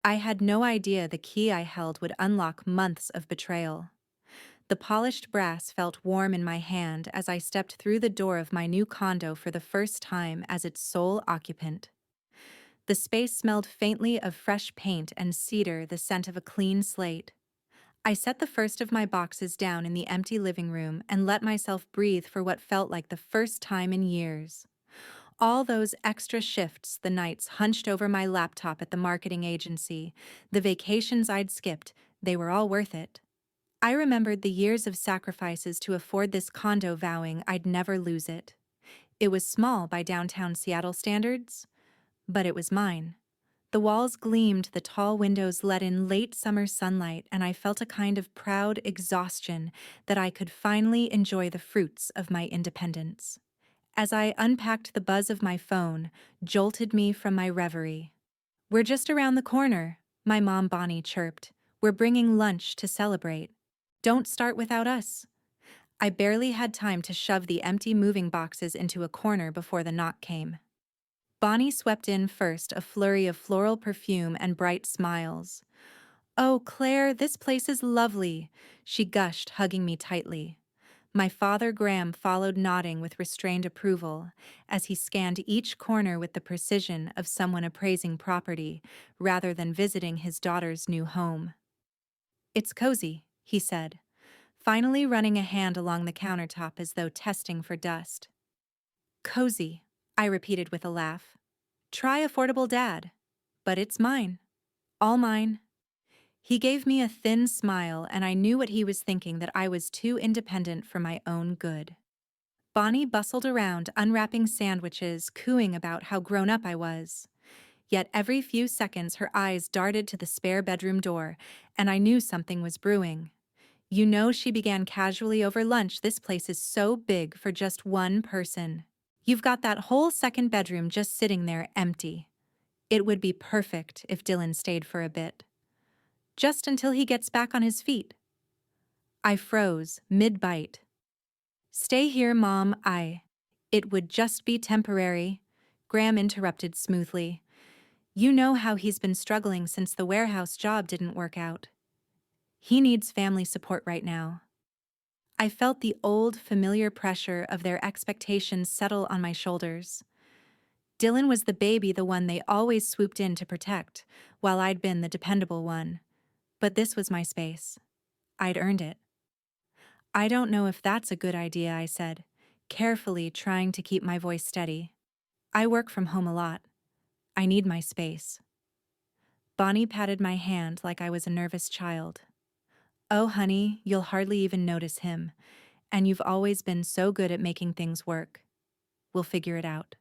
I had no idea the key I held would unlock months of betrayal. The polished brass felt warm in my hand as I stepped through the door of my new condo for the first time as its sole occupant. The space smelled faintly of fresh paint and cedar, the scent of a clean slate. I set the first of my boxes down in the empty living room and let myself breathe for what felt like the first time in years. All those extra shifts, the nights hunched over my laptop at the marketing agency, the vacations I'd skipped, they were all worth it. I remembered the years of sacrifices to afford this condo, vowing I'd never lose it. It was small by downtown Seattle standards, but it was mine. The walls gleamed, the tall windows let in late summer sunlight, and I felt a kind of proud exhaustion that I could finally enjoy the fruits of my independence. As I unpacked, the buzz of my phone jolted me from my reverie. "We're just around the corner," my mom Bonnie chirped. "We're bringing lunch to celebrate. Don't start without us." I barely had time to shove the empty moving boxes into a corner before the knock came. Bonnie swept in first, a flurry of floral perfume and bright smiles. "Oh, Claire, this place is lovely," she gushed, hugging me tightly. My father Graham followed, nodding with restrained approval, as he scanned each corner with the precision of someone appraising property rather than visiting his daughter's new home. "It's cozy," he said, finally running a hand along the countertop as though testing for dust. "Cozy," I repeated with a laugh. "Try affordable dad. But it's mine. All mine." He gave me a thin smile, and I knew what he was thinking, that I was too independent for my own good. Bonnie bustled around, unwrapping sandwiches, cooing about how grown up I was. Yet every few seconds her eyes darted to the spare bedroom door, and I knew something was brewing. "You know," she began casually over lunch, "this place is so big for just one person. You've got that whole second bedroom just sitting there empty. It would be perfect if Dylan stayed for a bit. Just until he gets back on his feet." I froze, mid-bite. "Stay here, Mom, It would just be temporary," Graham interrupted smoothly. "You know how he's been struggling since the warehouse job didn't work out. He needs family support right now." I felt the old, familiar pressure of their expectations settle on my shoulders. Dylan was the baby, the one they always swooped in to protect, while I'd been the dependable one. But this was my space. I'd earned it. "I don't know if that's a good idea," I said, carefully trying to keep my voice steady. "I work from home a lot. I need my space." Bonnie patted my hand like I was a nervous child. "Oh, honey, you'll hardly even notice him, and you've always been so good at making things work. We'll figure it out."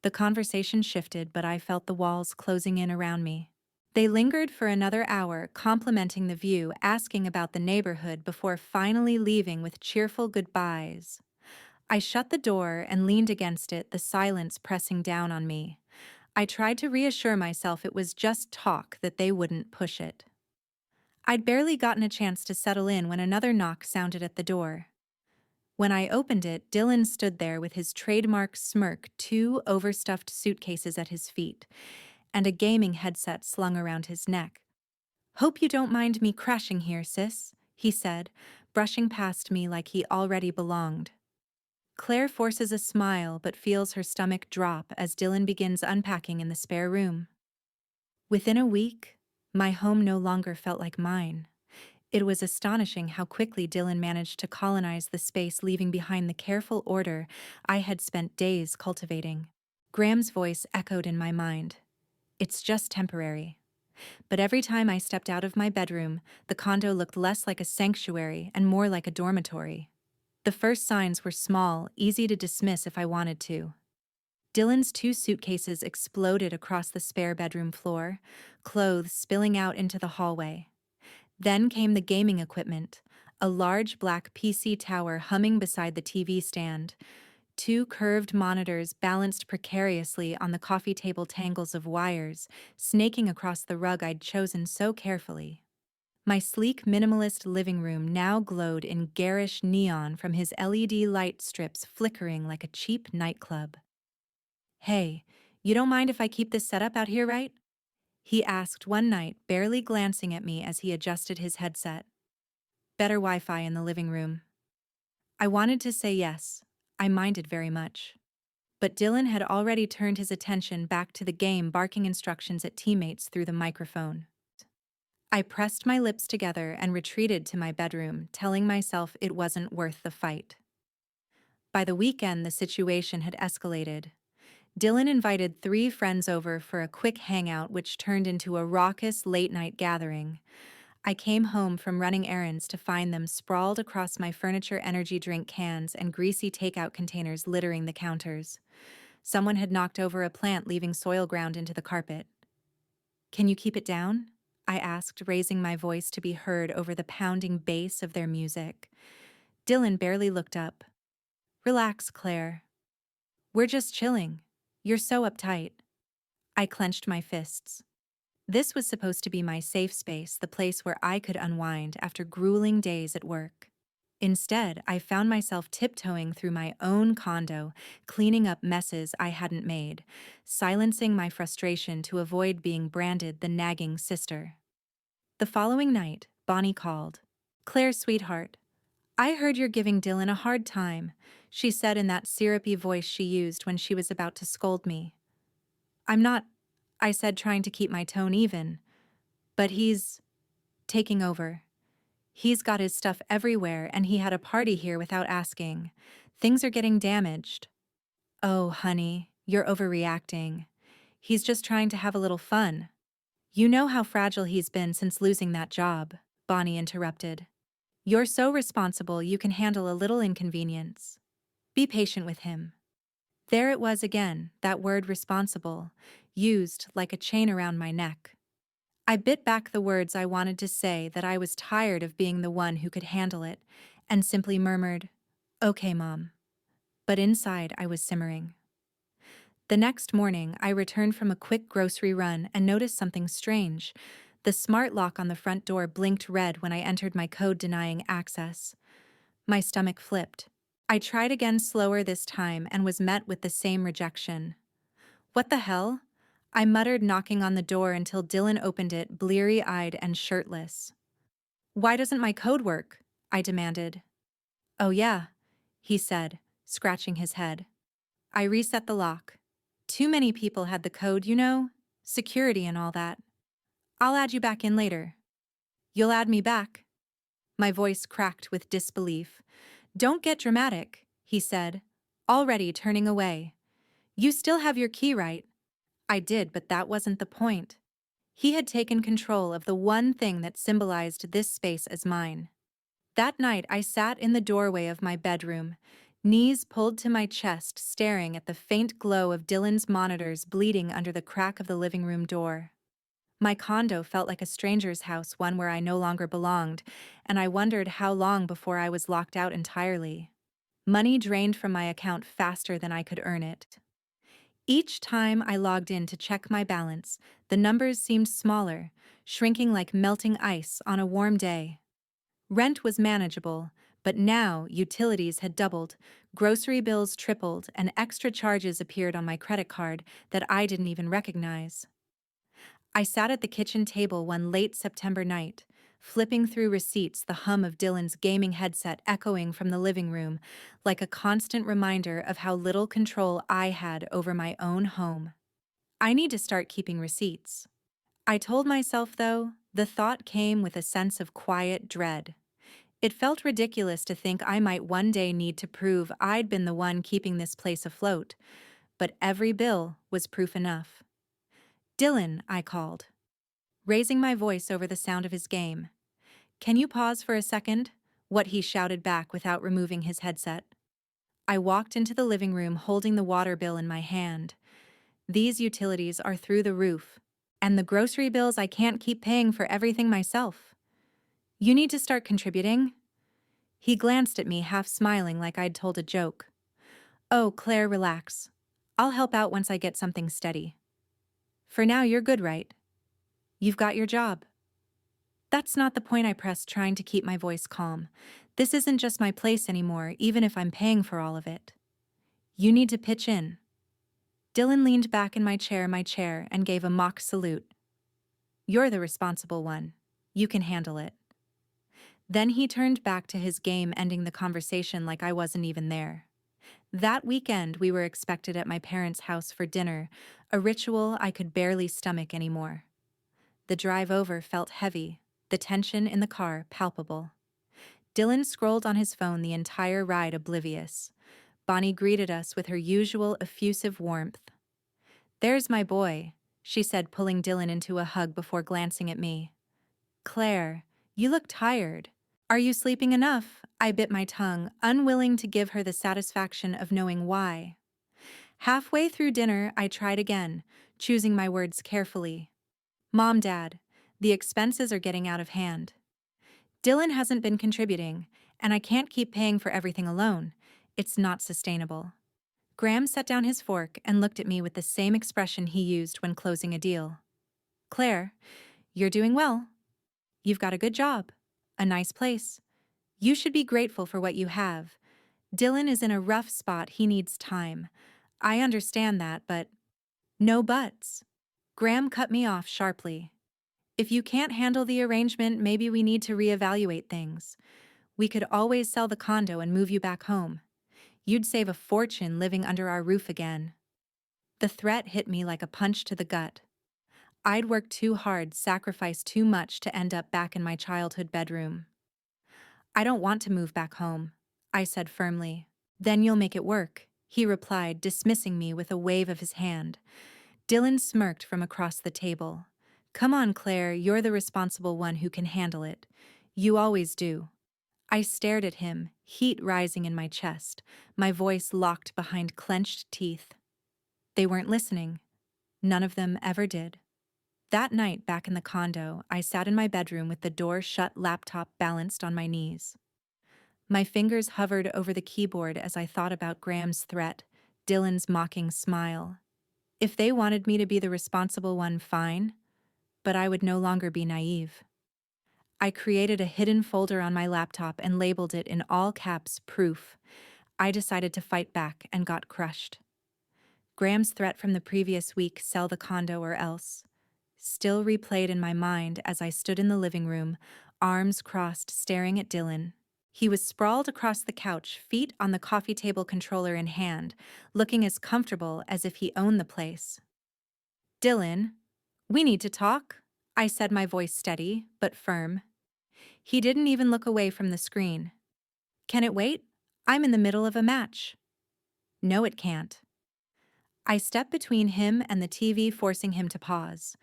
The conversation shifted, but I felt the walls closing in around me. They lingered for another hour, complimenting the view, asking about the neighborhood before finally leaving with cheerful goodbyes. I shut the door and leaned against it, the silence pressing down on me. I tried to reassure myself it was just talk, that they wouldn't push it. I'd barely gotten a chance to settle in when another knock sounded at the door. When I opened it, Dylan stood there with his trademark smirk, two overstuffed suitcases at his feet, and a gaming headset slung around his neck. "Hope you don't mind me crashing here, sis," he said, brushing past me like he already belonged. Claire forces a smile but feels her stomach drop as Dylan begins unpacking in the spare room. Within a week, my home no longer felt like mine. It was astonishing how quickly Dylan managed to colonize the space, leaving behind the careful order I had spent days cultivating. Graham's voice echoed in my mind. "It's just temporary." But every time I stepped out of my bedroom, the condo looked less like a sanctuary and more like a dormitory. The first signs were small, easy to dismiss if I wanted to. Dylan's two suitcases exploded across the spare bedroom floor, clothes spilling out into the hallway. Then came the gaming equipment, a large black PC tower humming beside the TV stand, two curved monitors balanced precariously on the coffee table, tangles of wires snaking across the rug I'd chosen so carefully. My sleek, minimalist living room now glowed in garish neon from his LED light strips flickering like a cheap nightclub. "Hey, you don't mind if I keep this setup out here, right?" he asked one night, barely glancing at me as he adjusted his headset. Better Wi-Fi in the living room. I wanted to say yes. I minded very much. But Dylan had already turned his attention back to the game, barking instructions at teammates through the microphone. I pressed my lips together and retreated to my bedroom, telling myself it wasn't worth the fight. By the weekend, the situation had escalated. Dylan invited 3 friends over for a quick hangout, which turned into a raucous late-night gathering. I came home from running errands to find them sprawled across my furniture, energy drink cans, and greasy takeout containers littering the counters. Someone had knocked over a plant, leaving soil ground into the carpet. "Can you keep it down?" I asked, raising my voice to be heard over the pounding bass of their music. Dylan barely looked up. "Relax, Claire. We're just chilling. You're so uptight." I clenched my fists. This was supposed to be my safe space, the place where I could unwind after grueling days at work. Instead, I found myself tiptoeing through my own condo, cleaning up messes I hadn't made, silencing my frustration to avoid being branded the nagging sister. The following night, Bonnie called. "Claire, sweetheart, I heard you're giving Dylan a hard time," she said in that syrupy voice she used when she was about to scold me. "I'm not," I said, trying to keep my tone even. "But he's taking over. He's got his stuff everywhere, and he had a party here without asking. Things are getting damaged." "Oh, honey, you're overreacting. He's just trying to have a little fun. You know how fragile he's been since losing that job," Bonnie interrupted. "You're so responsible you can handle a little inconvenience. Be patient with him." There it was again, that word responsible, used like a chain around my neck. I bit back the words I wanted to say, that I was tired of being the one who could handle it, and simply murmured, "Okay, Mom." But inside I was simmering. The next morning, I returned from a quick grocery run and noticed something strange. The smart lock on the front door blinked red when I entered my code denying access. My stomach flipped. I tried again, slower this time, and was met with the same rejection. "What the hell?" I muttered, knocking on the door until Dylan opened it, bleary-eyed and shirtless. "Why doesn't my code work?" I demanded. "Oh yeah," he said, scratching his head. "I reset the lock. Too many people had the code, you know? Security and all that. I'll add you back in later." "You'll add me back?" My voice cracked with disbelief. "Don't get dramatic," he said, already turning away. "You still have your key, right?" I did, but that wasn't the point. He had taken control of the one thing that symbolized this space as mine. That night, I sat in the doorway of my bedroom, knees pulled to my chest, staring at the faint glow of Dylan's monitors bleeding under the crack of the living room door. My condo felt like a stranger's house, one where I no longer belonged, and I wondered how long before I was locked out entirely. Money drained from my account faster than I could earn it. Each time I logged in to check my balance, the numbers seemed smaller, shrinking like melting ice on a warm day. Rent was manageable, but now utilities had doubled, grocery bills tripled, and extra charges appeared on my credit card that I didn't even recognize. I sat at the kitchen table one late September night, flipping through receipts, the hum of Dylan's gaming headset echoing from the living room, like a constant reminder of how little control I had over my own home. I need to start keeping receipts. I told myself, though, the thought came with a sense of quiet dread. It felt ridiculous to think I might one day need to prove I'd been the one keeping this place afloat, but every bill was proof enough. "Dylan," I called, raising my voice over the sound of his game. "Can you pause for a second?" What he shouted back without removing his headset. I walked into the living room holding the water bill in my hand. These utilities are through the roof, and the grocery bills I can't keep paying for everything myself. "You need to start contributing." He glanced at me, half smiling like I'd told a joke. "Oh, Claire, relax. I'll help out once I get something steady. For now, you're good, right? You've got your job." "That's not the point," I pressed, trying to keep my voice calm. "This isn't just my place anymore, even if I'm paying for all of it. You need to pitch in." Dylan leaned back in my chair, and gave a mock salute. You're the responsible one. You can handle it. Then he turned back to his game, ending the conversation like I wasn't even there. That weekend, we were expected at my parents' house for dinner, a ritual I could barely stomach anymore. The drive over felt heavy, the tension in the car palpable. Dylan scrolled on his phone the entire ride, oblivious. Bonnie greeted us with her usual effusive warmth. "There's my boy," she said, pulling Dylan into a hug before glancing at me. "Claire, you look tired. Are you sleeping enough?" I bit my tongue, unwilling to give her the satisfaction of knowing why. Halfway through dinner, I tried again, choosing my words carefully. "Mom, Dad, the expenses are getting out of hand. Dylan hasn't been contributing, and I can't keep paying for everything alone. It's not sustainable." Graham set down his fork and looked at me with the same expression he used when closing a deal. "Claire, you're doing well. You've got a good job, a nice place. You should be grateful for what you have. Dylan is in a rough spot, he needs time. I understand that, but—" "No buts." Graham cut me off sharply. "If you can't handle the arrangement, maybe we need to reevaluate things. We could always sell the condo and move you back home. You'd save a fortune living under our roof again." The threat hit me like a punch to the gut. I'd worked too hard, sacrificed too much to end up back in my childhood bedroom. "I don't want to move back home," I said firmly. "Then you'll make it work," he replied, dismissing me with a wave of his hand. Dylan smirked from across the table. "Come on, Claire, you're the responsible one who can handle it. You always do." I stared at him, heat rising in my chest, my voice locked behind clenched teeth. They weren't listening. None of them ever did. That night, back in the condo, I sat in my bedroom with the door shut, laptop balanced on my knees. My fingers hovered over the keyboard as I thought about Graham's threat, Dylan's mocking smile. If they wanted me to be the responsible one, fine, but I would no longer be naive. I created a hidden folder on my laptop and labeled it in all caps "Proof." I decided to fight back and got crushed. Graham's threat from the previous week, "Sell the condo or else," still replayed in my mind as I stood in the living room, arms crossed, staring at Dylan. He was sprawled across the couch, feet on the coffee table, controller in hand, looking as comfortable as if he owned the place. "Dylan, we need to talk," I said, my voice steady but firm. He didn't even look away from the screen. "Can it wait? I'm in the middle of a match." "No, it can't." I stepped between him and the TV, forcing him to pause.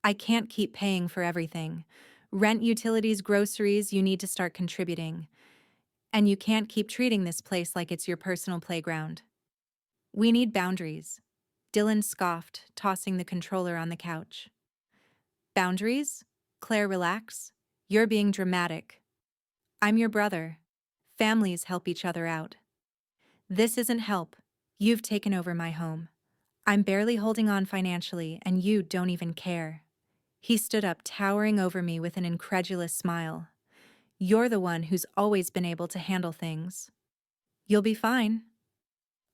"I can't keep paying for everything. Rent, utilities, groceries, you need to start contributing. And you can't keep treating this place like it's your personal playground. We need boundaries." Dylan scoffed, tossing the controller on the couch. "Boundaries? Claire, relax. You're being dramatic. I'm your brother. Families help each other out. This isn't help. You've taken over my home. I'm barely holding on financially, and you don't even care." He stood up, towering over me with an incredulous smile. "You're the one who's always been able to handle things. You'll be fine."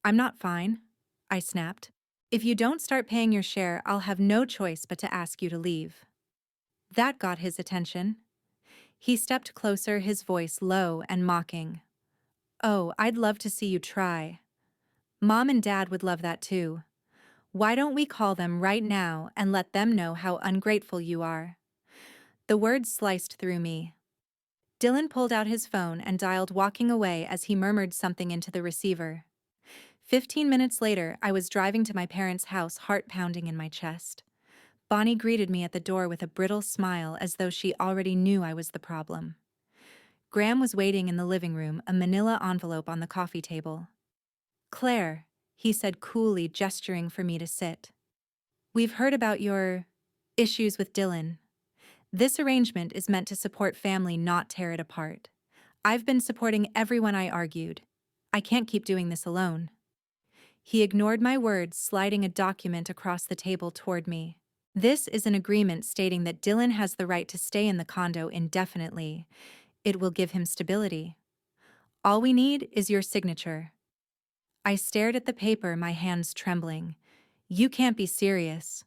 "I'm not fine," I snapped. "If you don't start paying your share, I'll have no choice but to ask you to leave." That got his attention. He stepped closer, his voice low and mocking. "Oh, I'd love to see you try. Mom and Dad would love that too. Why don't we call them right now and let them know how ungrateful you are?" The words sliced through me. Dylan pulled out his phone and dialed, walking away as he murmured something into the receiver. 15 minutes later, I was driving to my parents' house, heart pounding in my chest. Bonnie greeted me at the door with a brittle smile, as though she already knew I was the problem. Graham was waiting in the living room, a manila envelope on the coffee table. "Claire," he said coolly, gesturing for me to sit. "We've heard about your issues with Dylan. This arrangement is meant to support family, not tear it apart. I've been supporting everyone I argued. I can't keep doing this alone." He ignored my words, sliding a document across the table toward me. "This is an agreement stating that Dylan has the right to stay in the condo indefinitely. It will give him stability. All we need is your signature." I stared at the paper, my hands trembling. "You can't be serious."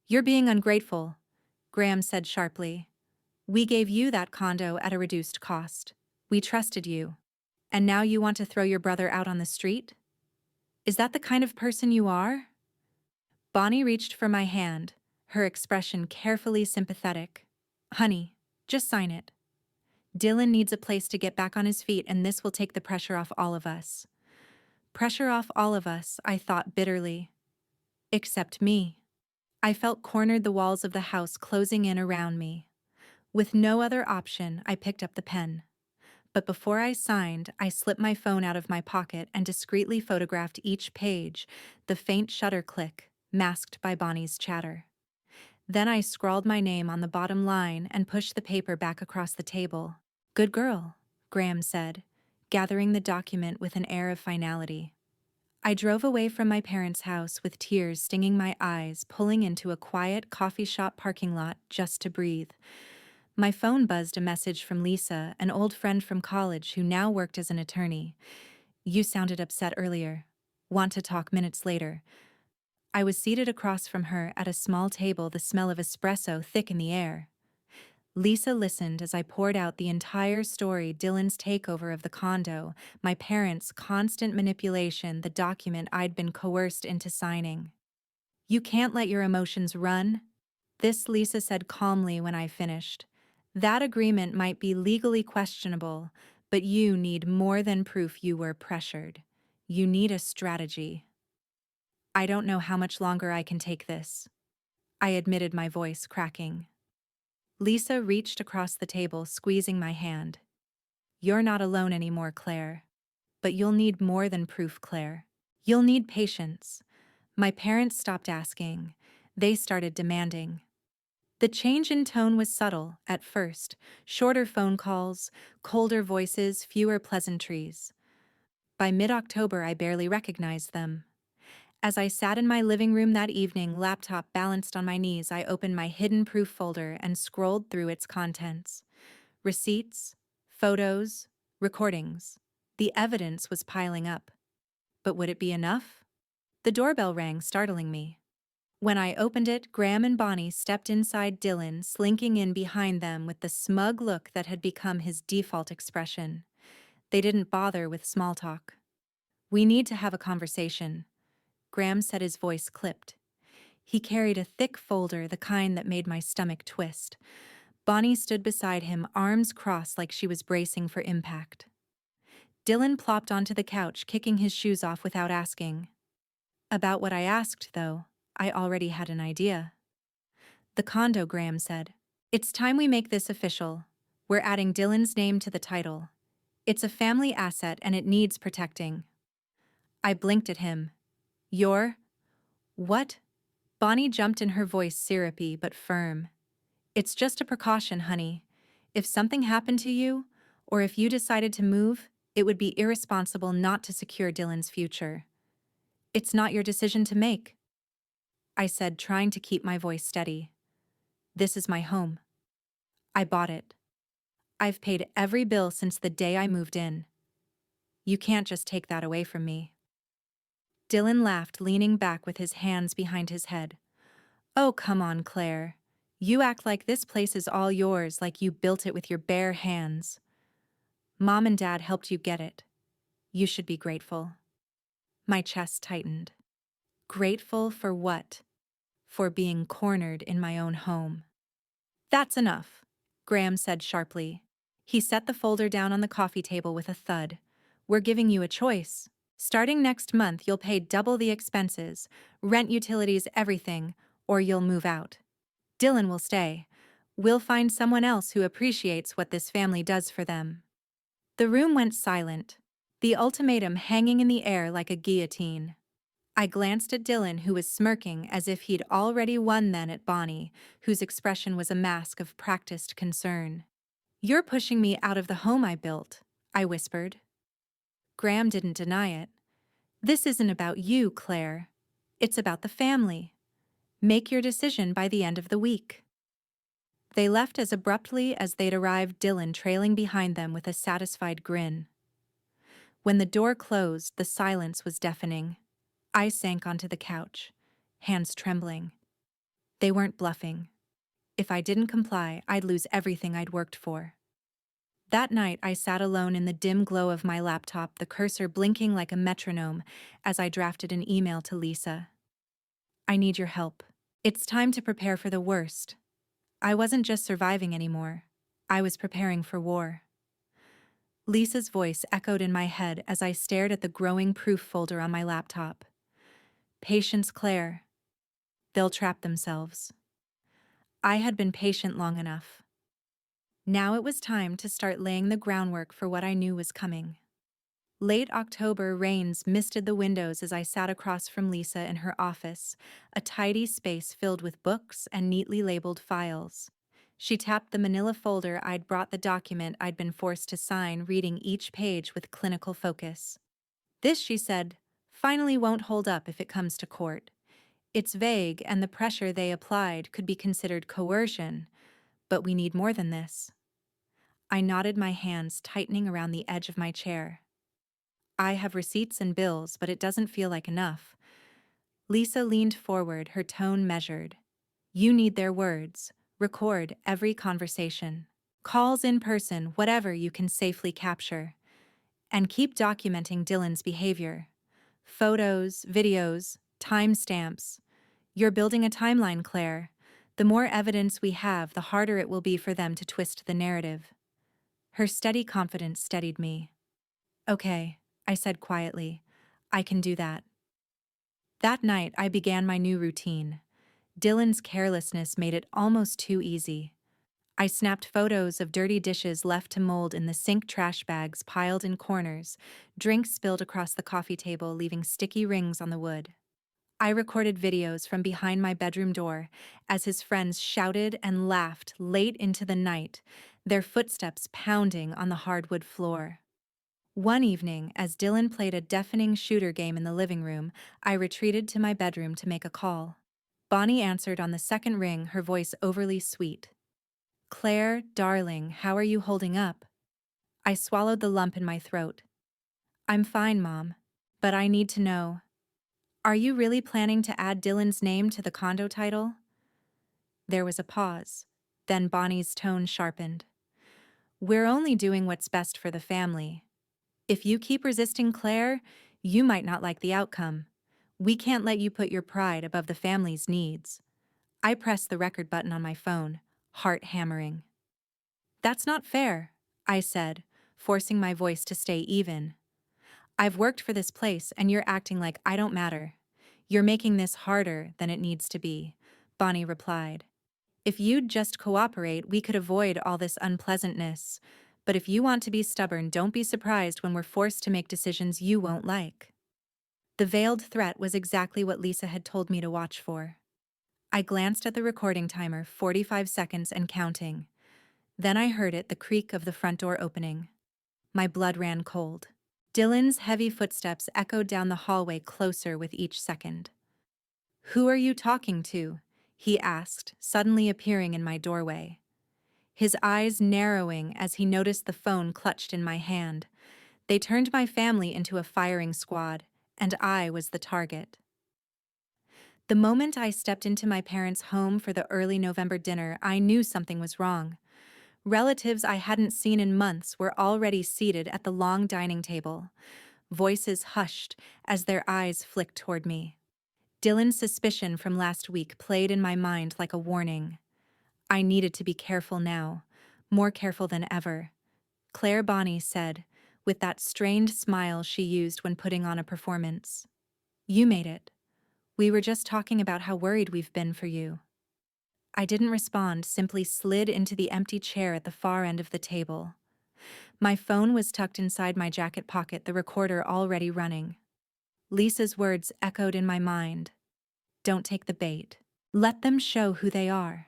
"You're being ungrateful. Graham said sharply. We gave you that condo at a reduced cost. We trusted you. And now you want to throw your brother out on the street? Is that the kind of person you are? Bonnie reached for my hand, her expression carefully sympathetic. Honey, just sign it. Dylan needs a place to get back on his feet, and this will take the pressure off all of us. Pressure off all of us, I thought bitterly. Except me. I felt cornered, the walls of the house closing in around me. With no other option, I picked up the pen. But before I signed, I slipped my phone out of my pocket and discreetly photographed each page, the faint shutter click, masked by Bonnie's chatter. Then I scrawled my name on the bottom line and pushed the paper back across the table. Good girl, Graham said, gathering the document with an air of finality. I drove away from my parents' house with tears stinging my eyes, pulling into a quiet coffee shop parking lot just to breathe. My phone buzzed a message from Lisa, an old friend from college who now worked as an attorney. You sounded upset earlier. Want to talk minutes later? I was seated across from her at a small table, the smell of espresso thick in the air. Lisa listened as I poured out the entire story: Dylan's takeover of the condo, my parents' constant manipulation, the document I'd been coerced into signing. You can't let your emotions run. This, Lisa said calmly when I finished. That agreement might be legally questionable, but you need more than proof you were pressured. You need a strategy. I don't know how much longer I can take this, I admitted, my voice cracking. Lisa reached across the table, squeezing my hand. You're not alone anymore, Claire. But you'll need more than proof, Claire. You'll need patience. My parents stopped asking. They started demanding. The change in tone was subtle at first: shorter phone calls, colder voices, fewer pleasantries. By mid-October, I barely recognized them. As I sat in my living room that evening, laptop balanced on my knees, I opened my hidden proof folder and scrolled through its contents. Receipts, photos, recordings. The evidence was piling up. But would it be enough? The doorbell rang, startling me. When I opened it, Graham and Bonnie stepped inside, Dylan slinking in behind them with the smug look that had become his default expression. They didn't bother with small talk. We need to have a conversation, Graham said, his voice clipped. He carried a thick folder, the kind that made my stomach twist. Bonnie stood beside him, arms crossed like she was bracing for impact. Dylan plopped onto the couch, kicking his shoes off without asking. About what I asked, though, I already had an idea. The condo, Graham said. It's time we make this official. We're adding Dylan's name to the title. It's a family asset and it needs protecting. I blinked at him. You're... What? Bonnie jumped in, her voice syrupy but firm. It's just a precaution, honey. If something happened to you, or if you decided to move, it would be irresponsible not to secure Dylan's future. It's not your decision to make, I said, trying to keep my voice steady. This is my home. I bought it. I've paid every bill since the day I moved in. You can't just take that away from me. Dylan laughed, leaning back with his hands behind his head. Oh, come on, Claire. You act like this place is all yours, like you built it with your bare hands. Mom and Dad helped you get it. You should be grateful. My chest tightened. Grateful for what? For being cornered in my own home. That's enough, Graham said sharply. He set the folder down on the coffee table with a thud. We're giving you a choice. Starting next month, you'll pay double the expenses, rent, utilities, everything, or you'll move out. Dylan will stay. We'll find someone else who appreciates what this family does for them. The room went silent, the ultimatum hanging in the air like a guillotine. I glanced at Dylan, who was smirking as if he'd already won, then at Bonnie, whose expression was a mask of practiced concern. You're pushing me out of the home I built, I whispered. Graham didn't deny it. This isn't about you, Claire. It's about the family. Make your decision by the end of the week. They left as abruptly as they'd arrived, Dylan trailing behind them with a satisfied grin. When the door closed, the silence was deafening. I sank onto the couch, hands trembling. They weren't bluffing. If I didn't comply, I'd lose everything I'd worked for. That night, I sat alone in the dim glow of my laptop, the cursor blinking like a metronome as I drafted an email to Lisa. I need your help. It's time to prepare for the worst. I wasn't just surviving anymore. I was preparing for war. Lisa's voice echoed in my head as I stared at the growing proof folder on my laptop. Patience, Claire. They'll trap themselves. I had been patient long enough. Now it was time to start laying the groundwork for what I knew was coming. Late October rains misted the windows as I sat across from Lisa in her office, a tidy space filled with books and neatly labeled files. She tapped the manila folder I'd brought the document I'd been forced to sign, reading each page with clinical focus. This, she said, finally won't hold up if it comes to court. It's vague, and the pressure they applied could be considered coercion, but we need more than this. I nodded, my hands tightening around the edge of my chair. I have receipts and bills, but it doesn't feel like enough. Lisa leaned forward, her tone measured. You need their words. Record every conversation. Calls in person, whatever you can safely capture. And keep documenting Dylan's behavior. Photos, videos, timestamps. You're building a timeline, Claire. The more evidence we have, the harder it will be for them to twist the narrative. Her steady confidence steadied me. Okay, I said quietly. I can do that. That night, I began my new routine. Dylan's carelessness made it almost too easy. I snapped photos of dirty dishes left to mold in the sink, trash bags piled in corners, drinks spilled across the coffee table, leaving sticky rings on the wood. I recorded videos from behind my bedroom door as his friends shouted and laughed late into the night, their footsteps pounding on the hardwood floor. One evening, as Dylan played a deafening shooter game in the living room, I retreated to my bedroom to make a call. Bonnie answered on the second ring, her voice overly sweet. Claire, darling, how are you holding up? I swallowed the lump in my throat. I'm fine, Mom. But I need to know. Are you really planning to add Dylan's name to the condo title? There was a pause. Then Bonnie's tone sharpened. We're only doing what's best for the family. If you keep resisting, Claire, you might not like the outcome. We can't let you put your pride above the family's needs. I pressed the record button on my phone, heart hammering. That's not fair, I said, forcing my voice to stay even. I've worked for this place and you're acting like I don't matter. You're making this harder than it needs to be, Bonnie replied. If you'd just cooperate, we could avoid all this unpleasantness. But if you want to be stubborn, don't be surprised when we're forced to make decisions you won't like. The veiled threat was exactly what Lisa had told me to watch for. I glanced at the recording timer, 45 seconds and counting. Then I heard it, the creak of the front door opening. My blood ran cold. Dylan's heavy footsteps echoed down the hallway, closer with each second. Who are you talking to? He asked, suddenly appearing in my doorway. His eyes narrowing as he noticed the phone clutched in my hand. They turned my family into a firing squad, and I was the target. The moment I stepped into my parents' home for the early November dinner, I knew something was wrong. Relatives I hadn't seen in months were already seated at the long dining table. Voices hushed as their eyes flicked toward me. Dylan's suspicion from last week played in my mind like a warning. I needed to be careful now, more careful than ever. Claire, Bonnie said, with that strained smile she used when putting on a performance. You made it. We were just talking about how worried we've been for you. I didn't respond, simply slid into the empty chair at the far end of the table. My phone was tucked inside my jacket pocket, the recorder already running. Lisa's words echoed in my mind. Don't take the bait. Let them show who they are.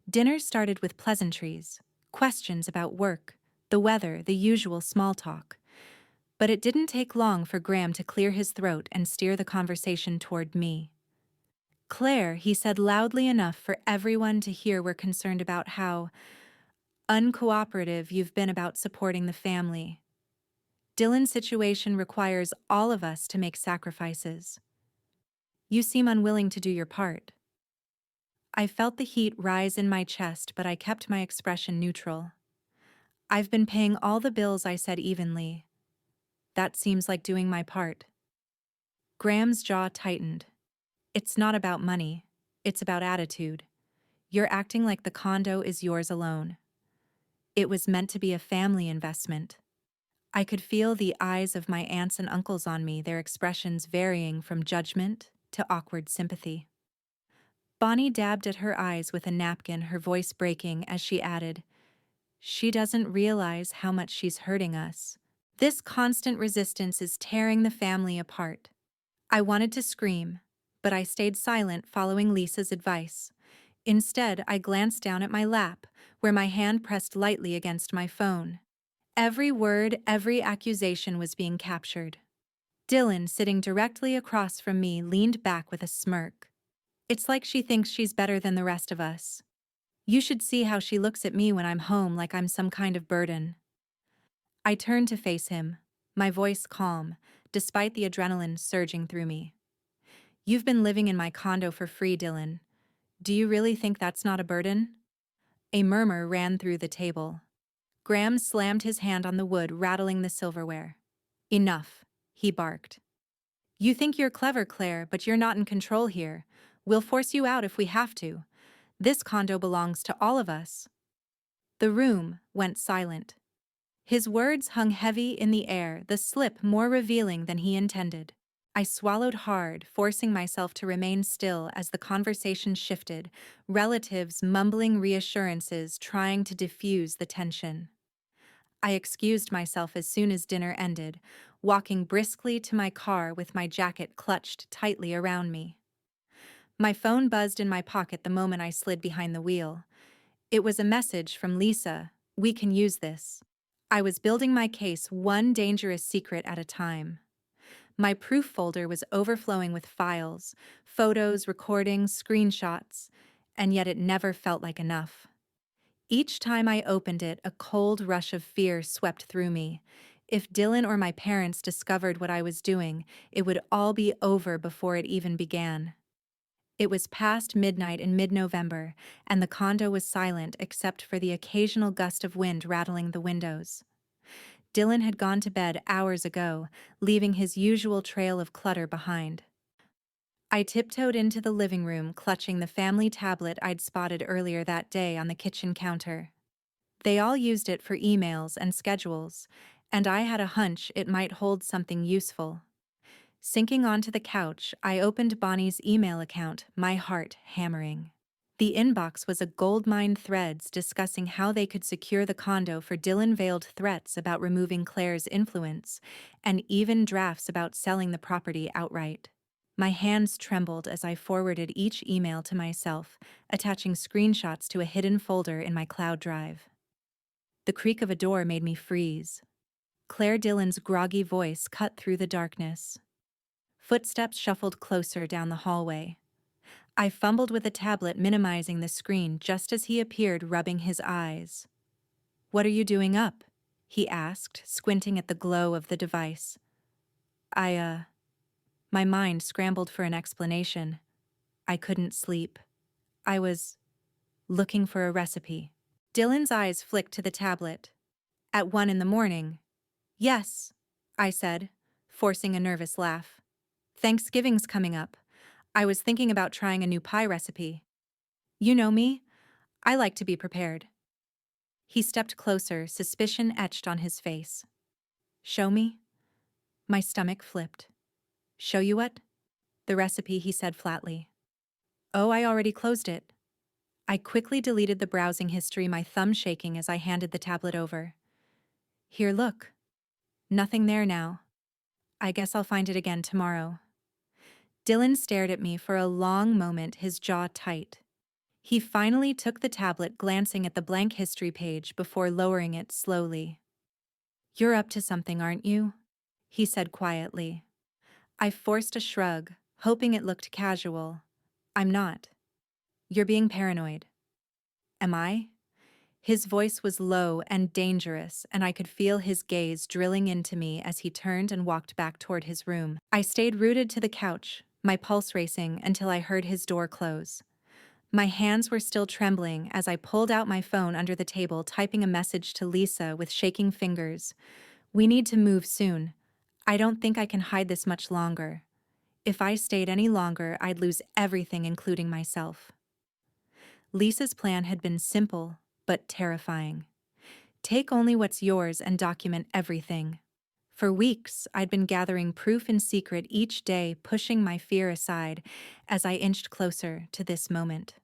Dinner started with pleasantries, questions about work, the weather, the usual small talk. But it didn't take long for Graham to clear his throat and steer the conversation toward me. Claire, he said loudly enough for everyone to hear, we're concerned about how uncooperative you've been about supporting the family. Dylan's situation requires all of us to make sacrifices. You seem unwilling to do your part. I felt the heat rise in my chest, but I kept my expression neutral. I've been paying all the bills, I said evenly. That seems like doing my part. Graham's jaw tightened. It's not about money. It's about attitude. You're acting like the condo is yours alone. It was meant to be a family investment. I could feel the eyes of my aunts and uncles on me, their expressions varying from judgment to awkward sympathy. Bonnie dabbed at her eyes with a napkin, her voice breaking as she added, "She doesn't realize how much she's hurting us. This constant resistance is tearing the family apart." I wanted to scream, but I stayed silent, following Lisa's advice. Instead, I glanced down at my lap, where my hand pressed lightly against my phone. Every word, every accusation was being captured. Dylan, sitting directly across from me, leaned back with a smirk. "It's like she thinks she's better than the rest of us. You should see how she looks at me when I'm home, like I'm some kind of burden." I turned to face him, my voice calm, despite the adrenaline surging through me. "You've been living in my condo for free, Dylan. Do you really think that's not a burden?" A murmur ran through the table. Graham slammed his hand on the wood, rattling the silverware. "Enough," he barked. "You think you're clever, Claire, but you're not in control here. We'll force you out if we have to. This condo belongs to all of us." The room went silent. His words hung heavy in the air, the slip more revealing than he intended. I swallowed hard, forcing myself to remain still as the conversation shifted, relatives mumbling reassurances, trying to diffuse the tension. I excused myself as soon as dinner ended, walking briskly to my car with my jacket clutched tightly around me. My phone buzzed in my pocket the moment I slid behind the wheel. It was a message from Lisa. "We can use this." I was building my case one dangerous secret at a time. My proof folder was overflowing with files, photos, recordings, screenshots, and yet it never felt like enough. Each time I opened it, a cold rush of fear swept through me. If Dylan or my parents discovered what I was doing, it would all be over before it even began. It was past midnight in mid-November, and the condo was silent except for the occasional gust of wind rattling the windows. Dylan had gone to bed hours ago, leaving his usual trail of clutter behind. I tiptoed into the living room, clutching the family tablet I'd spotted earlier that day on the kitchen counter. They all used it for emails and schedules, and I had a hunch it might hold something useful. Sinking onto the couch, I opened Bonnie's email account, my heart hammering. The inbox was a goldmine, threads discussing how they could secure the condo for Dylan, veiled threats about removing Claire's influence, and even drafts about selling the property outright. My hands trembled as I forwarded each email to myself, attaching screenshots to a hidden folder in my cloud drive. The creak of a door made me freeze. Claire Dillon's groggy voice cut through the darkness. Footsteps shuffled closer down the hallway. I fumbled with the tablet, minimizing the screen just as he appeared, rubbing his eyes. "What are you doing up?" he asked, squinting at the glow of the device. My mind scrambled for an explanation. I couldn't sleep. I was looking for a recipe. Dylan's eyes flicked to the tablet. "At 1 in the morning?" "Yes," I said, forcing a nervous laugh. "Thanksgiving's coming up. I was thinking about trying a new pie recipe. You know me, I like to be prepared." He stepped closer, suspicion etched on his face. "Show me?" My stomach flipped. "Show you what?" "The recipe," he said flatly. "Oh, I already closed it." I quickly deleted the browsing history, my thumb shaking as I handed the tablet over. "Here, look." "Nothing there now. I guess I'll find it again tomorrow." Dylan stared at me for a long moment, his jaw tight. He finally took the tablet, glancing at the blank history page before lowering it slowly. "You're up to something, aren't you?" he said quietly. I forced a shrug, hoping it looked casual. "I'm not. You're being paranoid." "Am I?" His voice was low and dangerous, and I could feel his gaze drilling into me as he turned and walked back toward his room. I stayed rooted to the couch, my pulse racing until I heard his door close. My hands were still trembling as I pulled out my phone under the table, typing a message to Lisa with shaking fingers. We need to move soon. I don't think I can hide this much longer. If I stayed any longer, I'd lose everything, including myself. Lisa's plan had been simple, but terrifying. Take only what's yours and document everything. For weeks, I'd been gathering proof in secret each day, pushing my fear aside as I inched closer to this moment.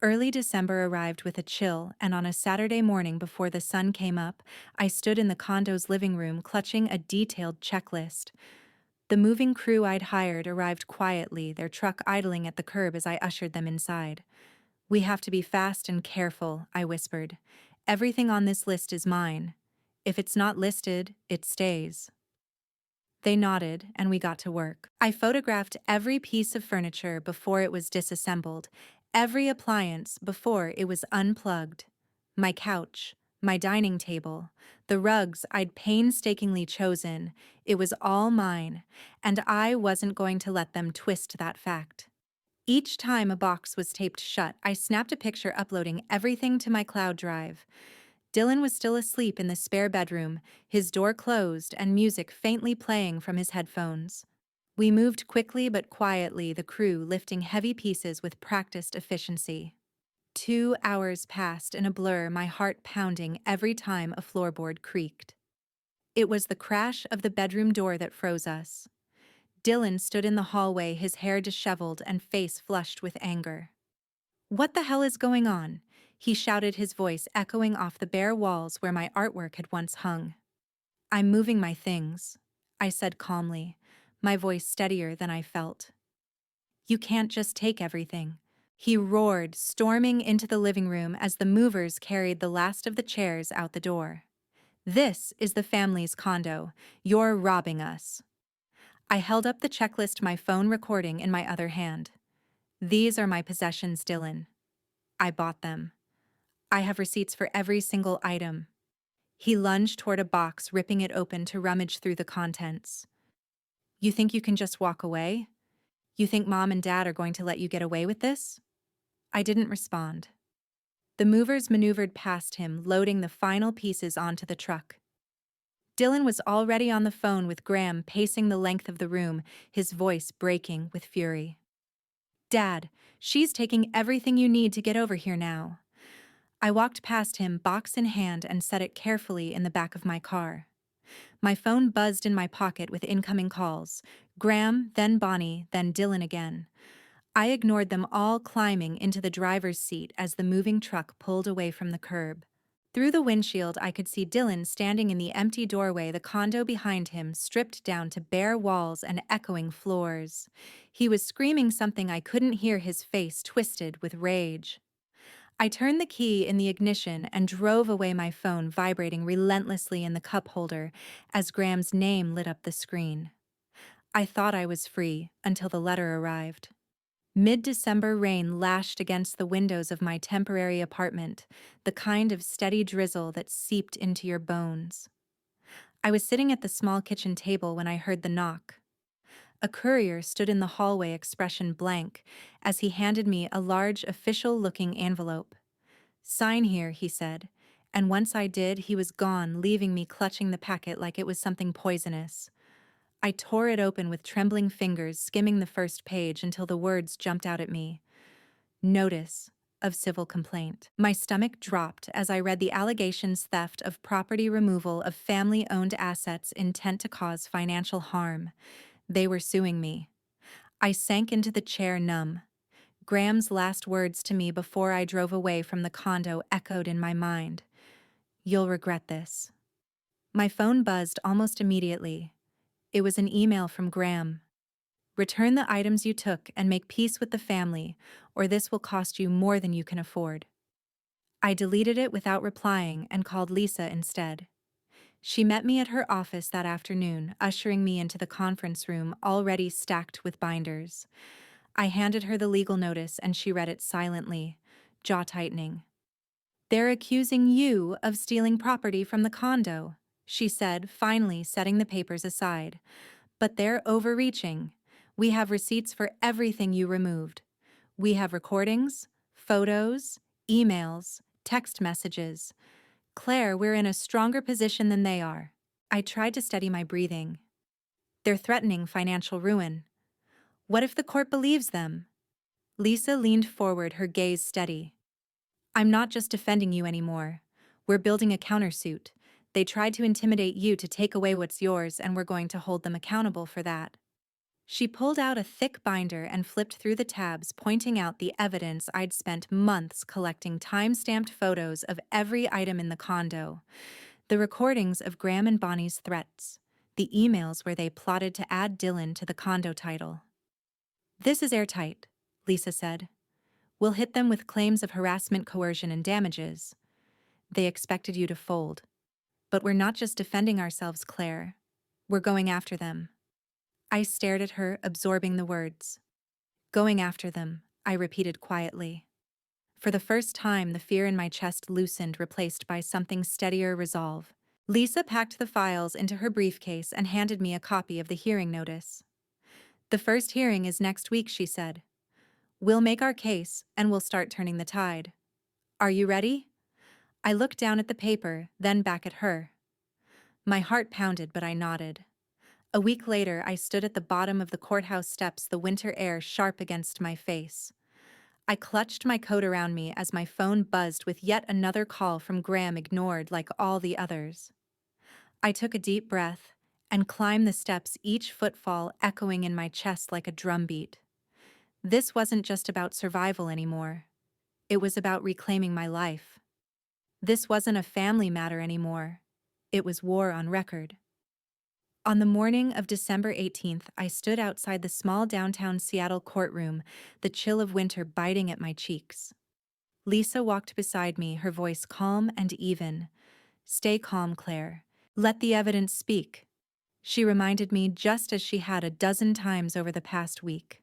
Early December arrived with a chill, and on a Saturday morning before the sun came up, I stood in the condo's living room clutching a detailed checklist. The moving crew I'd hired arrived quietly, their truck idling at the curb as I ushered them inside. We have to be fast and careful, I whispered. Everything on this list is mine. If it's not listed, it stays. They nodded, and we got to work. I photographed every piece of furniture before it was disassembled, every appliance before it was unplugged. My couch, my dining table, the rugs I'd painstakingly chosen, it was all mine, and I wasn't going to let them twist that fact. Each time a box was taped shut, I snapped a picture uploading everything to my cloud drive. Dylan was still asleep in the spare bedroom, his door closed and music faintly playing from his headphones. We moved quickly but quietly, the crew lifting heavy pieces with practiced efficiency. 2 hours passed in a blur, my heart pounding every time a floorboard creaked. It was the crash of the bedroom door that froze us. Dylan stood in the hallway, his hair disheveled and face flushed with anger. "What the hell is going on?" he shouted, his voice echoing off the bare walls where my artwork had once hung. "I'm moving my things," I said calmly, my voice steadier than I felt. "You can't just take everything," he roared, storming into the living room as the movers carried the last of the chairs out the door. "This is the family's condo. You're robbing us." I held up the checklist, my phone recording in my other hand. "These are my possessions, Dylan. I bought them. I have receipts for every single item." He lunged toward a box, ripping it open to rummage through the contents. "You think you can just walk away? You think Mom and Dad are going to let you get away with this?" I didn't respond. The movers maneuvered past him, loading the final pieces onto the truck. Dylan was already on the phone with Graham, pacing the length of the room, his voice breaking with fury. "Dad, she's taking everything you need to get over here now." I walked past him, box in hand, and set it carefully in the back of my car. My phone buzzed in my pocket with incoming calls. Graham, then Bonnie, then Dylan again. I ignored them all, climbing into the driver's seat as the moving truck pulled away from the curb. Through the windshield, I could see Dylan standing in the empty doorway, the condo behind him stripped down to bare walls and echoing floors. He was screaming something I couldn't hear, his face twisted with rage. I turned the key in the ignition and drove away, my phone vibrating relentlessly in the cup holder as Graham's name lit up the screen. I thought I was free until the letter arrived. Mid-December rain lashed against the windows of my temporary apartment, the kind of steady drizzle that seeped into your bones. I was sitting at the small kitchen table when I heard the knock. A courier stood in the hallway, expression blank, as he handed me a large, official-looking envelope. "Sign here," he said, and once I did, he was gone, leaving me clutching the packet like it was something poisonous. I tore it open with trembling fingers, skimming the first page until the words jumped out at me. "Notice of civil complaint." My stomach dropped as I read the allegations: theft of property, removal of family-owned assets, intent to cause financial harm. They were suing me. I sank into the chair, numb. Graham's last words to me before I drove away from the condo echoed in my mind. "You'll regret this." My phone buzzed almost immediately. It was an email from Graham. "Return the items you took and make peace with the family, or this will cost you more than you can afford." I deleted it without replying and called Lisa instead. She met me at her office that afternoon, ushering me into the conference room already stacked with binders. I handed her the legal notice and she read it silently, jaw tightening. "They're accusing you of stealing property from the condo," she said, finally setting the papers aside. "But they're overreaching. We have receipts for everything you removed. We have recordings, photos, emails, text messages. Claire, we're in a stronger position than they are. I tried to steady my breathing. They're threatening financial ruin. What if the court believes them? Lisa leaned forward, her gaze steady. I'm not just defending you anymore. We're building a countersuit. They tried to intimidate you to take away what's yours, and we're going to hold them accountable for that. She pulled out a thick binder and flipped through the tabs, pointing out the evidence I'd spent months collecting: time-stamped photos of every item in the condo, the recordings of Graham and Bonnie's threats, the emails where they plotted to add Dylan to the condo title. This is airtight, Lisa said. We'll hit them with claims of harassment, coercion, and damages. They expected you to fold. But we're not just defending ourselves, Claire. We're going after them. I stared at her, absorbing the words. Going after them, I repeated quietly. For the first time, the fear in my chest loosened, replaced by something steadier: resolve. Lisa packed the files into her briefcase and handed me a copy of the hearing notice. The first hearing is next week, she said. We'll make our case, and we'll start turning the tide. Are you ready? I looked down at the paper, then back at her. My heart pounded, but I nodded. A week later, I stood at the bottom of the courthouse steps, the winter air sharp against my face. I clutched my coat around me as my phone buzzed with yet another call from Graham, ignored like all the others. I took a deep breath and climbed the steps, each footfall echoing in my chest like a drumbeat. This wasn't just about survival anymore. It was about reclaiming my life. This wasn't a family matter anymore. It was war on record. On the morning of December 18th, I stood outside the small downtown Seattle courtroom, the chill of winter biting at my cheeks. Lisa walked beside me, her voice calm and even. Stay calm, Claire. Let the evidence speak. She reminded me, just as she had a dozen times over the past week.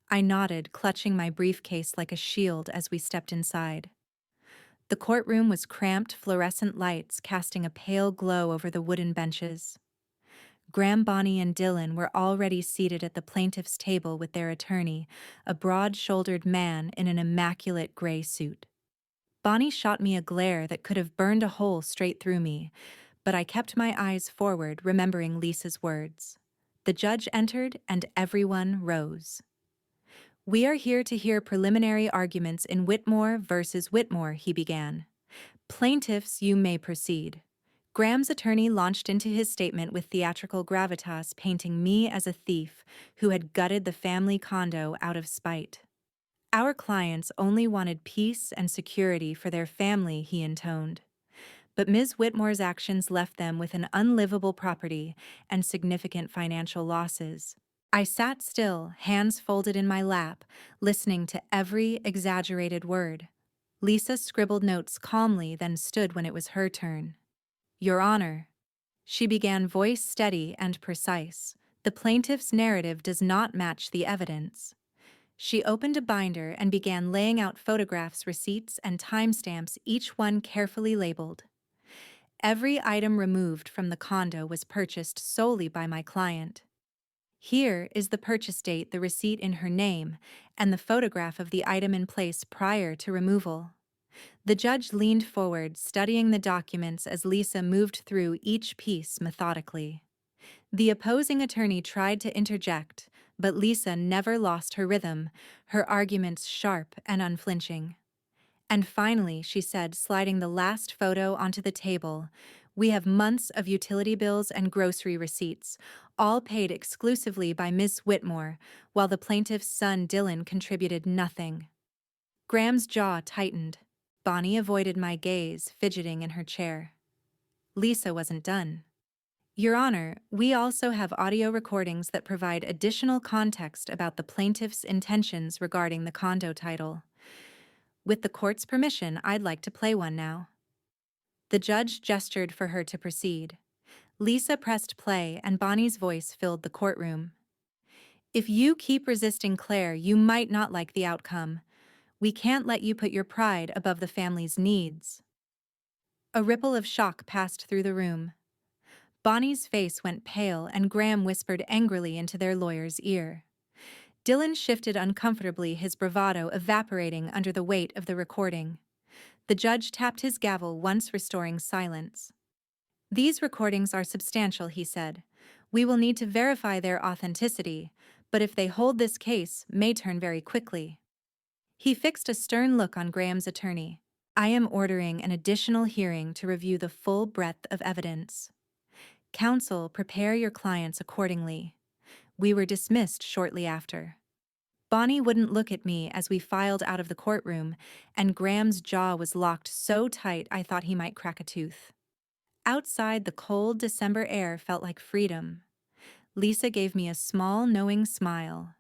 I nodded, clutching my briefcase like a shield as we stepped inside. The courtroom was cramped, fluorescent lights casting a pale glow over the wooden benches. Graham, Bonnie, and Dylan were already seated at the plaintiff's table with their attorney, a broad-shouldered man in an immaculate gray suit. Bonnie shot me a glare that could have burned a hole straight through me, but I kept my eyes forward, remembering Lisa's words. The judge entered, and everyone rose. We are here to hear preliminary arguments in Whitmore versus Whitmore, he began. Plaintiffs, you may proceed. Graham's attorney launched into his statement with theatrical gravitas, painting me as a thief who had gutted the family condo out of spite. Our clients only wanted peace and security for their family, he intoned. But Ms. Whitmore's actions left them with an unlivable property and significant financial losses. I sat still, hands folded in my lap, listening to every exaggerated word. Lisa scribbled notes calmly, then stood when it was her turn. Your Honor, she began, voice steady and precise. The plaintiff's narrative does not match the evidence. She opened a binder and began laying out photographs, receipts, and timestamps, each one carefully labeled. Every item removed from the condo was purchased solely by my client. Here is the purchase date, the receipt in her name, and the photograph of the item in place prior to removal. The judge leaned forward, studying the documents as Lisa moved through each piece methodically. The opposing attorney tried to interject, but Lisa never lost her rhythm, her arguments sharp and unflinching. And finally, she said, sliding the last photo onto the table, we have months of utility bills and grocery receipts, all paid exclusively by Ms. Whitmore, while the plaintiff's son Dylan contributed nothing. Graham's jaw tightened. Bonnie avoided my gaze, fidgeting in her chair. Lisa wasn't done. Your Honor, we also have audio recordings that provide additional context about the plaintiff's intentions regarding the condo title. With the court's permission, I'd like to play one now. The judge gestured for her to proceed. Lisa pressed play, and Bonnie's voice filled the courtroom. If you keep resisting, Claire, you might not like the outcome. We can't let you put your pride above the family's needs. A ripple of shock passed through the room. Bonnie's face went pale, and Graham whispered angrily into their lawyer's ear. Dylan shifted uncomfortably, his bravado evaporating under the weight of the recording. The judge tapped his gavel once, restoring silence. "These recordings are substantial," he said. "We will need to verify their authenticity, but if they hold, this case may turn very quickly." He fixed a stern look on Graham's attorney. "I am ordering an additional hearing to review the full breadth of evidence. Counsel, prepare your clients accordingly." We were dismissed shortly after. Bonnie wouldn't look at me as we filed out of the courtroom, and Graham's jaw was locked so tight I thought he might crack a tooth. Outside, the cold December air felt like freedom. Lisa gave me a small, knowing smile.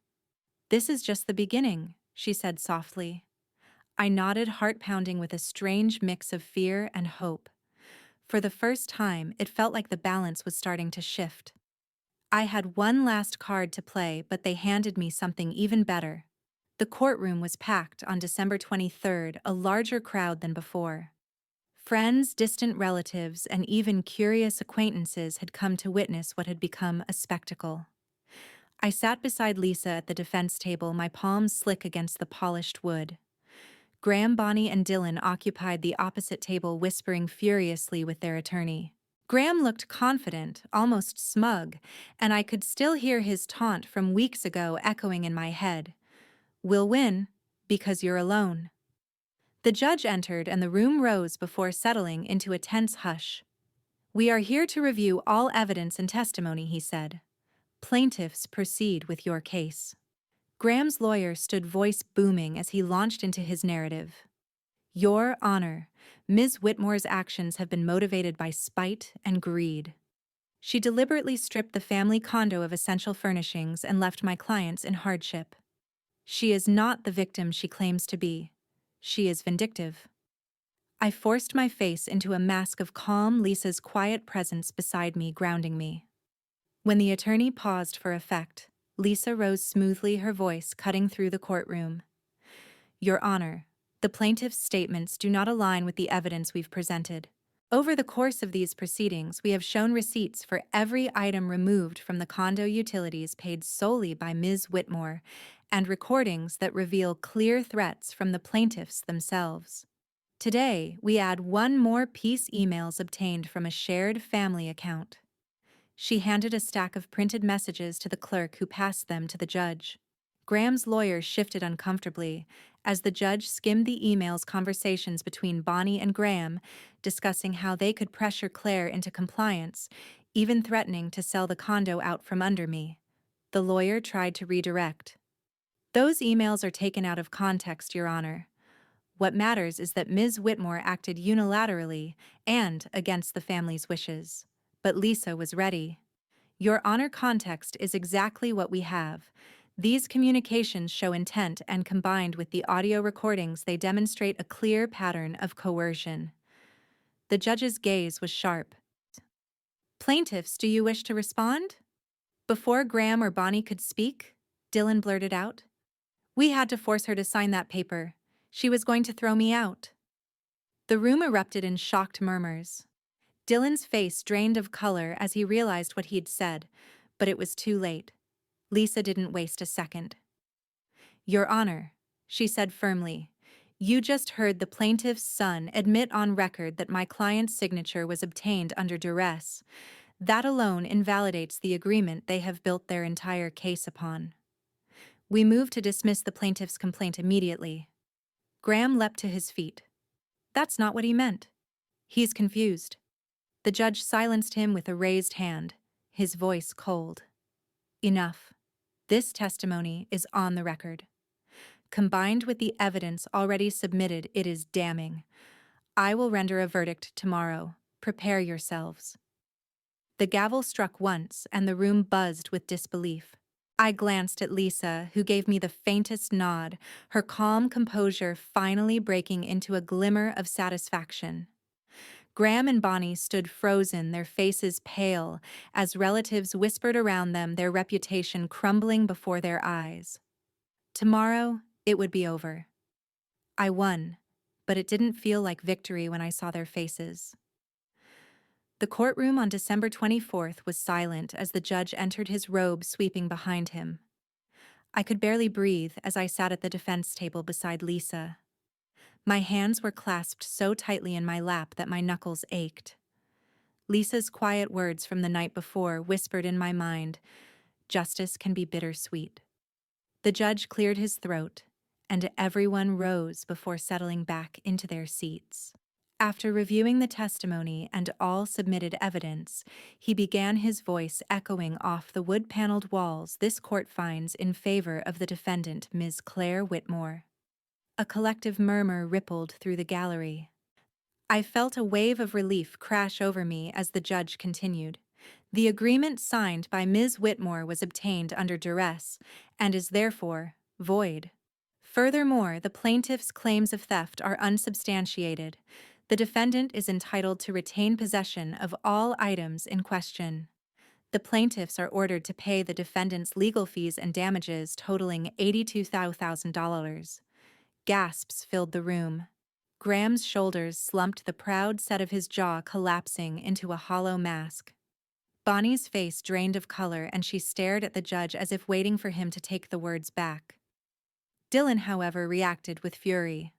"This is just the beginning," she said softly. I nodded, heart pounding with a strange mix of fear and hope. For the first time, it felt like the balance was starting to shift. I had one last card to play, but they handed me something even better. The courtroom was packed on December 23rd, a larger crowd than before. Friends, distant relatives, and even curious acquaintances had come to witness what had become a spectacle. I sat beside Lisa at the defense table, my palms slick against the polished wood. Graham, Bonnie, and Dylan occupied the opposite table, whispering furiously with their attorney. Graham looked confident, almost smug, and I could still hear his taunt from weeks ago echoing in my head. "We'll win, because you're alone." The judge entered and the room rose before settling into a tense hush. "We are here to review all evidence and testimony," he said. "Plaintiffs, proceed with your case." Graham's lawyer stood, voice booming, as he launched into his narrative. "Your Honor, Ms. Whitmore's actions have been motivated by spite and greed. She deliberately stripped the family condo of essential furnishings and left my clients in hardship. She is not the victim she claims to be. She is vindictive." I forced my face into a mask of calm, Lisa's quiet presence beside me, grounding me. When the attorney paused for effect, Lisa rose smoothly, her voice cutting through the courtroom. "Your Honor, the plaintiff's statements do not align with the evidence we've presented. Over the course of these proceedings, we have shown receipts for every item removed from the condo utilities paid solely by Ms. Whitmore, and recordings that reveal clear threats from the plaintiffs themselves. Today, we add one more piece: emails obtained from a shared family account." She handed a stack of printed messages to the clerk, who passed them to the judge. Graham's lawyer shifted uncomfortably as the judge skimmed the emails, conversations between Bonnie and Graham, discussing how they could pressure Claire into compliance, even threatening to sell the condo out from under me. The lawyer tried to redirect. "Those emails are taken out of context, Your Honor. What matters is that Ms. Whitmore acted unilaterally and against the family's wishes. But Lisa was ready. Your Honor, context is exactly what we have. These communications show intent, and combined with the audio recordings, they demonstrate a clear pattern of coercion." The judge's gaze was sharp. "Plaintiffs, do you wish to respond?" Before Graham or Bonnie could speak, Dylan blurted out, "We had to force her to sign that paper. She was going to throw me out." The room erupted in shocked murmurs. Dylan's face drained of color as he realized what he'd said, but it was too late. Lisa didn't waste a second. "Your Honor," she said firmly, "you just heard the plaintiff's son admit on record that my client's signature was obtained under duress. That alone invalidates the agreement they have built their entire case upon. We move to dismiss the plaintiff's complaint immediately." Graham leapt to his feet. "That's not what he meant. He's confused." The judge silenced him with a raised hand, his voice cold. "Enough. This testimony is on the record. Combined with the evidence already submitted, it is damning. I will render a verdict tomorrow. Prepare yourselves." The gavel struck once, and the room buzzed with disbelief. I glanced at Lisa, who gave me the faintest nod, her calm composure finally breaking into a glimmer of satisfaction. Graham and Bonnie stood frozen, their faces pale, as relatives whispered around them, their reputation crumbling before their eyes. Tomorrow, it would be over. I won, but it didn't feel like victory when I saw their faces. The courtroom on December 24th was silent as the judge entered, his robe sweeping behind him. I could barely breathe as I sat at the defense table beside Lisa. My hands were clasped so tightly in my lap that my knuckles ached. Lisa's quiet words from the night before whispered in my mind, "Justice can be bittersweet." The judge cleared his throat, and everyone rose before settling back into their seats. After reviewing the testimony and all submitted evidence, he began, his voice echoing off the wood-paneled walls. This court finds in favor of the defendant, Ms. Claire Whitmore. A collective murmur rippled through the gallery. I felt a wave of relief crash over me as the judge continued. The agreement signed by Ms. Whitmore was obtained under duress and is therefore void. Furthermore, the plaintiff's claims of theft are unsubstantiated. The defendant is entitled to retain possession of all items in question. The plaintiffs are ordered to pay the defendant's legal fees and damages totaling $82,000. Gasps filled the room. Graham's shoulders slumped, the proud set of his jaw collapsing into a hollow mask. Bonnie's face drained of color, and she stared at the judge as if waiting for him to take the words back. Dylan, however, reacted with fury.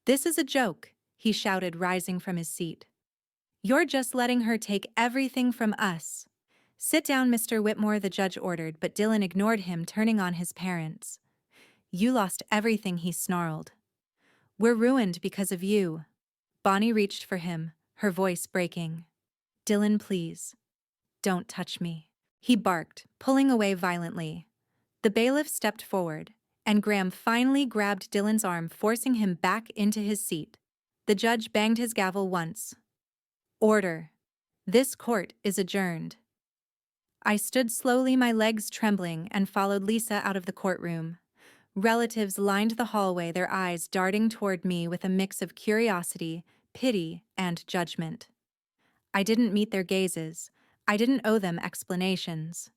"This is a joke," he shouted, rising from his seat. "You're just letting her take everything from us." "Sit down, Mr. Whitmore," the judge ordered, but Dylan ignored him, turning on his parents. "You lost everything," he snarled. "We're ruined because of you." Bonnie reached for him, her voice breaking. "Dylan, please. Don't touch me," he barked, pulling away violently. The bailiff stepped forward, and Graham finally grabbed Dylan's arm, forcing him back into his seat. The judge banged his gavel once. "Order. This court is adjourned." I stood slowly, my legs trembling, and followed Lisa out of the courtroom. Relatives lined the hallway, their eyes darting toward me with a mix of curiosity, pity, and judgment. I didn't meet their gazes. I didn't owe them explanations.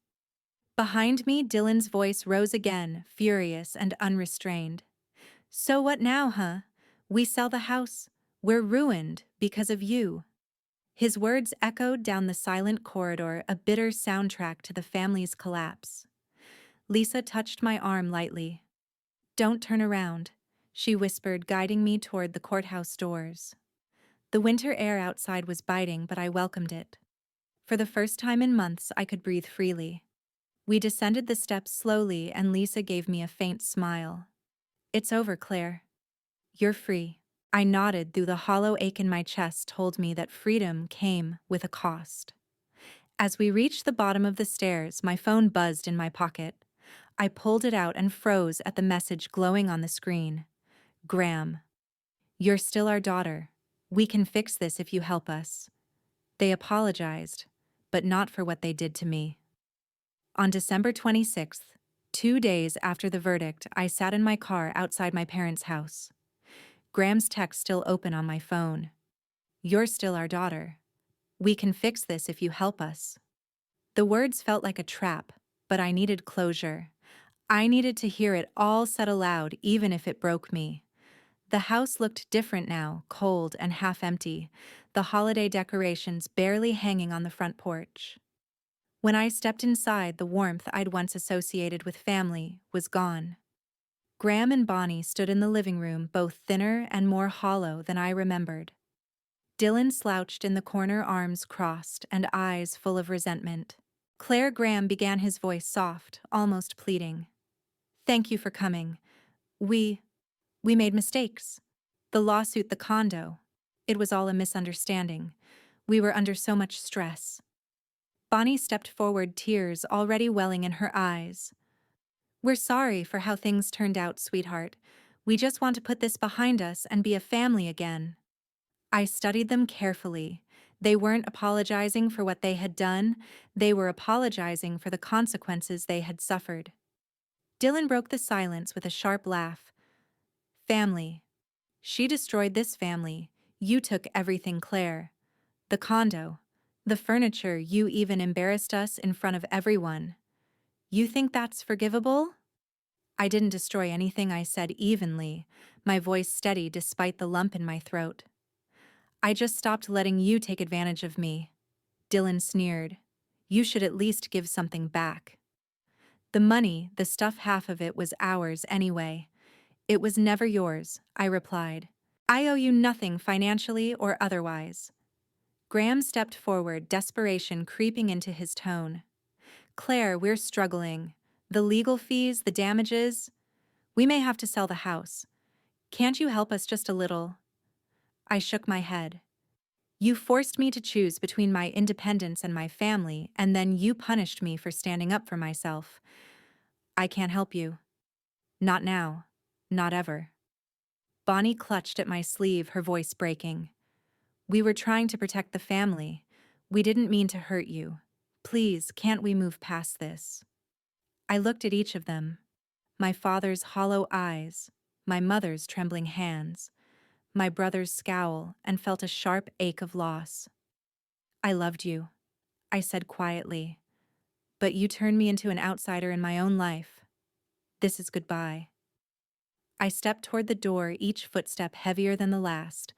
Behind me, Dylan's voice rose again, furious and unrestrained. "So what now, huh? We sell the house. We're ruined because of you." His words echoed down the silent corridor, a bitter soundtrack to the family's collapse. Lisa touched my arm lightly. "Don't turn around," she whispered, guiding me toward the courthouse doors. The winter air outside was biting, but I welcomed it. For the first time in months, I could breathe freely. We descended the steps slowly, and Lisa gave me a faint smile. "It's over, Claire. You're free." I nodded, though the hollow ache in my chest told me that freedom came with a cost. As we reached the bottom of the stairs, my phone buzzed in my pocket. I pulled it out and froze at the message glowing on the screen. "Graham, you're still our daughter. We can fix this if you help us." They apologized, but not for what they did to me. On December 26th, 2 days after the verdict, I sat in my car outside my parents' house. Graham's text still open on my phone. "You're still our daughter. We can fix this if you help us." The words felt like a trap, but I needed closure. I needed to hear it all said aloud, even if it broke me. The house looked different now, cold and half empty, the holiday decorations barely hanging on the front porch. When I stepped inside, the warmth I'd once associated with family was gone. Graham and Bonnie stood in the living room, both thinner and more hollow than I remembered. Dylan slouched in the corner, arms crossed and eyes full of resentment. "Claire," Graham began, his voice soft, almost pleading. "Thank you for coming. We made mistakes. The lawsuit, the condo. It was all a misunderstanding. We were under so much stress." Bonnie stepped forward, tears already welling in her eyes. "We're sorry for how things turned out, sweetheart. We just want to put this behind us and be a family again." I studied them carefully. They weren't apologizing for what they had done. They were apologizing for the consequences they had suffered. Dylan broke the silence with a sharp laugh. "Family. She destroyed this family. You took everything, Claire. The condo. The furniture. You even embarrassed us in front of everyone. You think that's forgivable?" "I didn't destroy anything," I said evenly, my voice steady despite the lump in my throat. "I just stopped letting you take advantage of me." Dylan sneered. "You should at least give something back." The money, the stuff, half of it was ours anyway. It was never yours, I replied. I owe you nothing financially or otherwise. Graham stepped forward, desperation creeping into his tone. Claire, we're struggling. The legal fees, the damages. We may have to sell the house. Can't you help us just a little? I shook my head. You forced me to choose between my independence and my family, and then you punished me for standing up for myself. I can't help you. Not now. Not ever. Bonnie clutched at my sleeve, her voice breaking. We were trying to protect the family. We didn't mean to hurt you. Please, can't we move past this? I looked at each of them. My father's hollow eyes, my mother's trembling hands, my brother's scowl, and felt a sharp ache of loss. I loved you, I said quietly, but you turned me into an outsider in my own life. This is goodbye. I stepped toward the door, each footstep heavier than the last.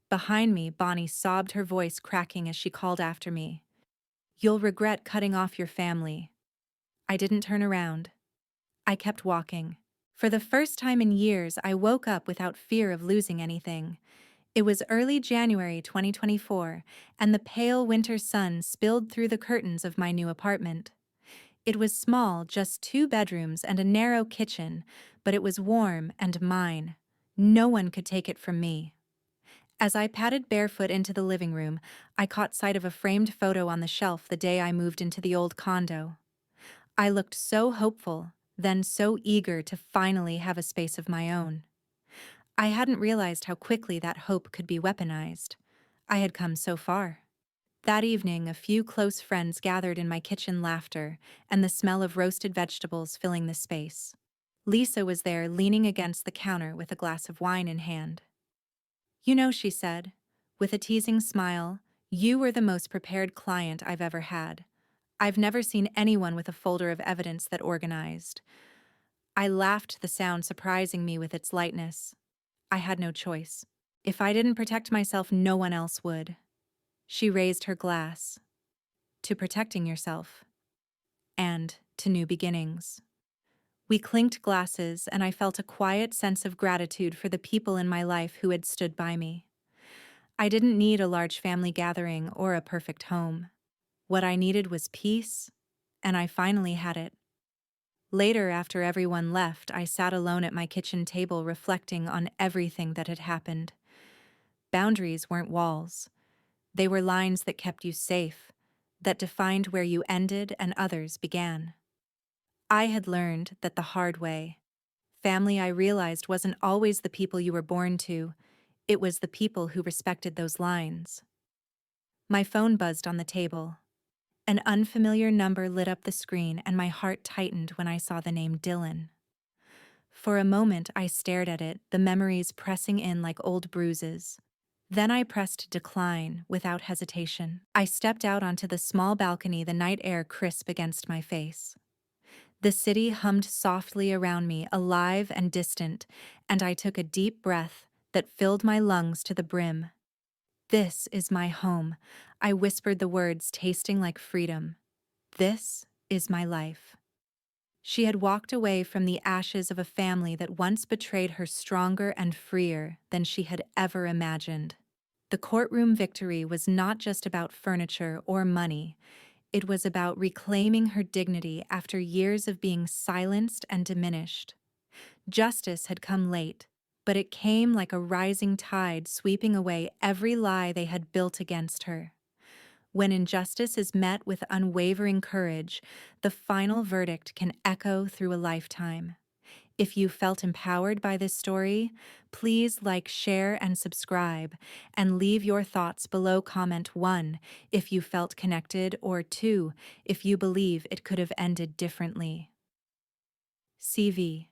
Behind me, Bonnie sobbed, her voice cracking as she called after me. You'll regret cutting off your family. I didn't turn around. I kept walking. For the first time in years, I woke up without fear of losing anything. It was early January 2024, and the pale winter sun spilled through the curtains of my new apartment. It was small, just 2 bedrooms and a narrow kitchen, but it was warm and mine. No one could take it from me. As I padded barefoot into the living room, I caught sight of a framed photo on the shelf the day I moved into the old condo. I looked so hopeful, then so eager to finally have a space of my own. I hadn't realized how quickly that hope could be weaponized. I had come so far. That evening, a few close friends gathered in my kitchen, laughter and the smell of roasted vegetables filling the space. Lisa was there, leaning against the counter with a glass of wine in hand. You know, she said, with a teasing smile, you were the most prepared client I've ever had. I've never seen anyone with a folder of evidence that organized. I laughed, the sound surprising me with its lightness. I had no choice. If I didn't protect myself, no one else would. She raised her glass. To protecting yourself. And to new beginnings. We clinked glasses, and I felt a quiet sense of gratitude for the people in my life who had stood by me. I didn't need a large family gathering or a perfect home. What I needed was peace, and I finally had it. Later, after everyone left, I sat alone at my kitchen table reflecting on everything that had happened. Boundaries weren't walls. They were lines that kept you safe, that defined where you ended and others began. I had learned that the hard way. Family, I realized, wasn't always the people you were born to. It was the people who respected those lines. My phone buzzed on the table. An unfamiliar number lit up the screen, and my heart tightened when I saw the name Dylan. For a moment, I stared at it, the memories pressing in like old bruises. Then I pressed decline without hesitation. I stepped out onto the small balcony, the night air crisp against my face. The city hummed softly around me, alive and distant, and I took a deep breath that filled my lungs to the brim. This is my home. I whispered the words, tasting like freedom. This is my life. She had walked away from the ashes of a family that once betrayed her, stronger and freer than she had ever imagined. The courtroom victory was not just about furniture or money. It was about reclaiming her dignity after years of being silenced and diminished. Justice had come late, but it came like a rising tide, sweeping away every lie they had built against her. When injustice is met with unwavering courage, the final verdict can echo through a lifetime. If you felt empowered by this story, please like, share, and subscribe, and leave your thoughts below. Comment 1 if you felt connected, or 2 if you believe it could have ended differently. CV